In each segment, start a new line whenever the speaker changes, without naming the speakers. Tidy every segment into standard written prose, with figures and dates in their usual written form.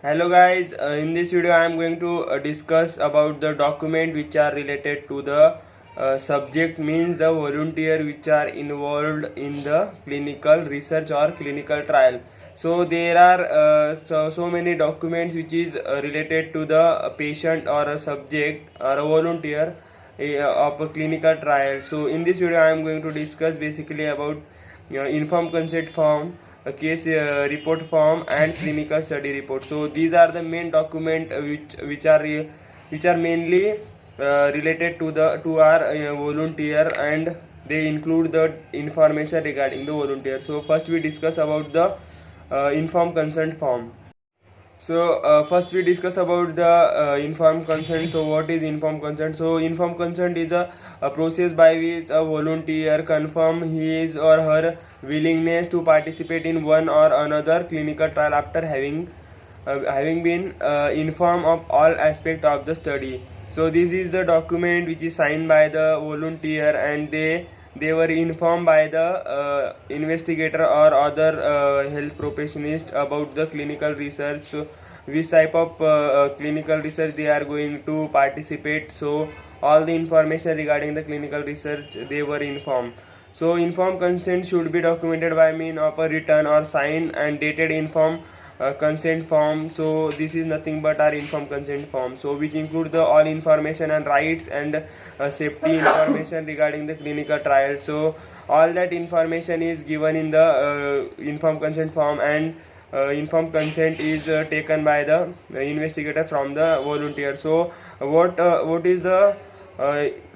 Hello guys, in this video I am going to discuss about the document which are related to the subject, means the volunteer which are involved in the clinical research or clinical trial. So there are so many documents which is related to the patient or a subject or a volunteer of a clinical trial. So in this video I am going to discuss basically about informed consent form, a case report form, and clinical study report. So these are the main document which are mainly related to the to our volunteer, and they include the information regarding the volunteer. So first we discuss about the informed consent form. So first we discuss about the informed consent. So what is informed consent? So informed consent is a process by which a volunteer confirm his or her willingness to participate in one or another clinical trial after having been informed of all aspects of the study. So this is the document which is signed by the volunteer, and they were informed by the investigator or other health professionist about the clinical research. So which type of clinical research they are going to participate. So all the information regarding the clinical research they were informed. So informed consent should be documented by means of a written or signed and dated informed consent form. So this is nothing but our informed consent form, so which include the all information and rights and safety information regarding the clinical trial. So all that information is given in the informed consent form, and informed consent is taken by the investigator from the volunteer. So uh,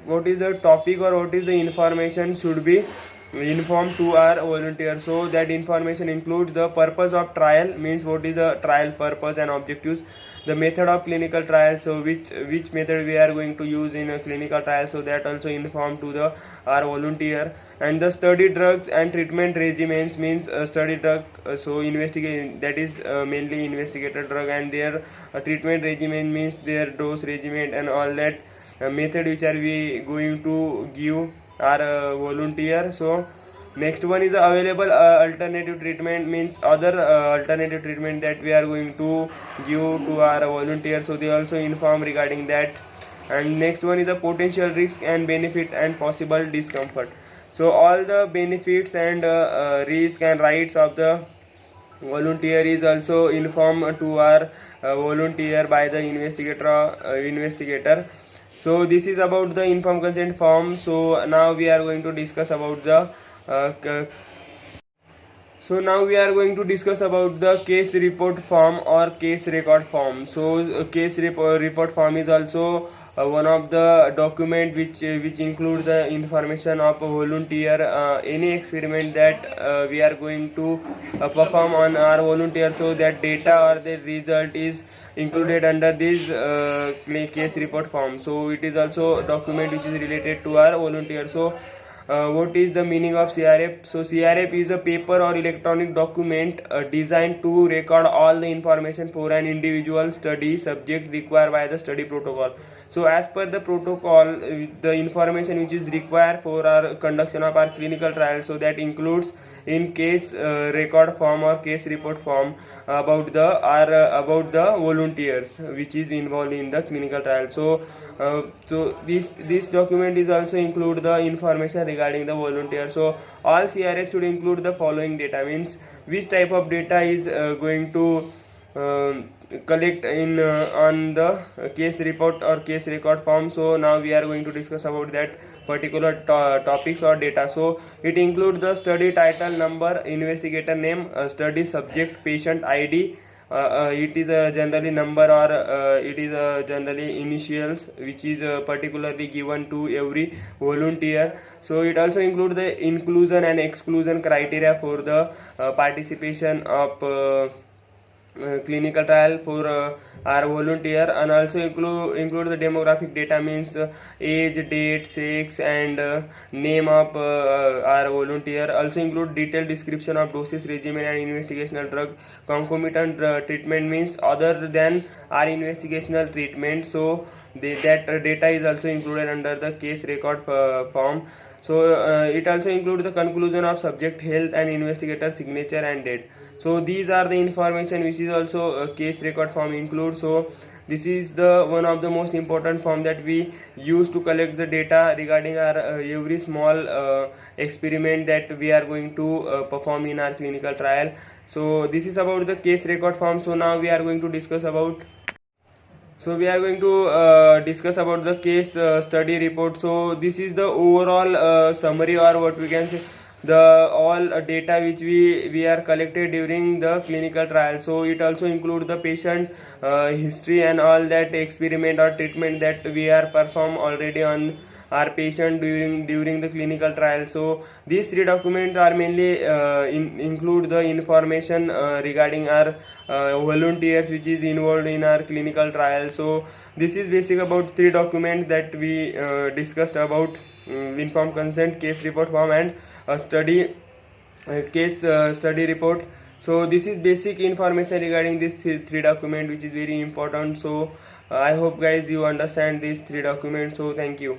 what is the topic or what is the information should be informed to our volunteer. So that information includes the purpose of trial, means what is the trial purpose and objectives, the method of clinical trial, so which method we are going to use in a clinical trial, so that also informed to the our volunteer. And the study drugs and treatment regimens, means study drug, so investigate, that is mainly investigator drug, and their treatment regimen means their dose regimen and all that method which are we going to give our volunteer. So next one is the available alternative treatment, means other alternative treatment that we are going to give to our volunteer, so they also inform regarding that. And next one is the potential risk and benefit and possible discomfort. So all the benefits and risk and rights of the volunteer is also informed to our volunteer by the investigator. So this is about the informed consent form. So now we are going to discuss about the uh, c- case report form or case record form. So report form is also one of the document which include the information of a volunteer, any experiment that we are going to perform on our volunteer, so that data or the result is included under this case report form. So it is also a document which is related to our volunteer. So what is the meaning of CRF? So CRF is a paper or electronic document designed to record all the information for an individual study subject required by the study protocol. So as per the protocol, the information which is required for our conduction of our clinical trial, so that includes in case record form or case report form about the volunteers which is involved in the clinical trial. So this document is also include the information regarding the volunteer. So all CRF should include the following data, means which type of data is going to collect in on the case report or case record form. So now we are going to discuss about that particular topics or data. So it includes the study title, number, investigator name, study subject, patient ID. It is a generally number, or it is a generally initials which is particularly given to every volunteer. So it also includes the inclusion and exclusion criteria for the participation of clinical trial for our volunteer, and also include the demographic data, means age, date, sex, and name of our volunteer. Also include detailed description of doses regimen and investigational drug concomitant treatment, means other than our investigational treatment. So that data is also included under the case record form. So it also includes the conclusion of subject health and investigator signature and date. So these are the information which is also case record form include. So this is the one of the most important form that we use to collect the data regarding our every small experiment that we are going to perform in our clinical trial. So this is about the case record form. So now we are going to discuss about discuss about the case study report. So this is the overall summary, or what we can say, the all data which we are collected during the clinical trial. So it also include the patient history and all that experiment or treatment that we are perform already on our patient during the clinical trial. So these three documents are mainly include the information regarding our volunteers which is involved in our clinical trial. So this is basic about three documents that we discussed about: informed consent, case report form, and study case study report. So this is basic information regarding this three document, which is very important. So I hope guys you understand these three documents. So thank you.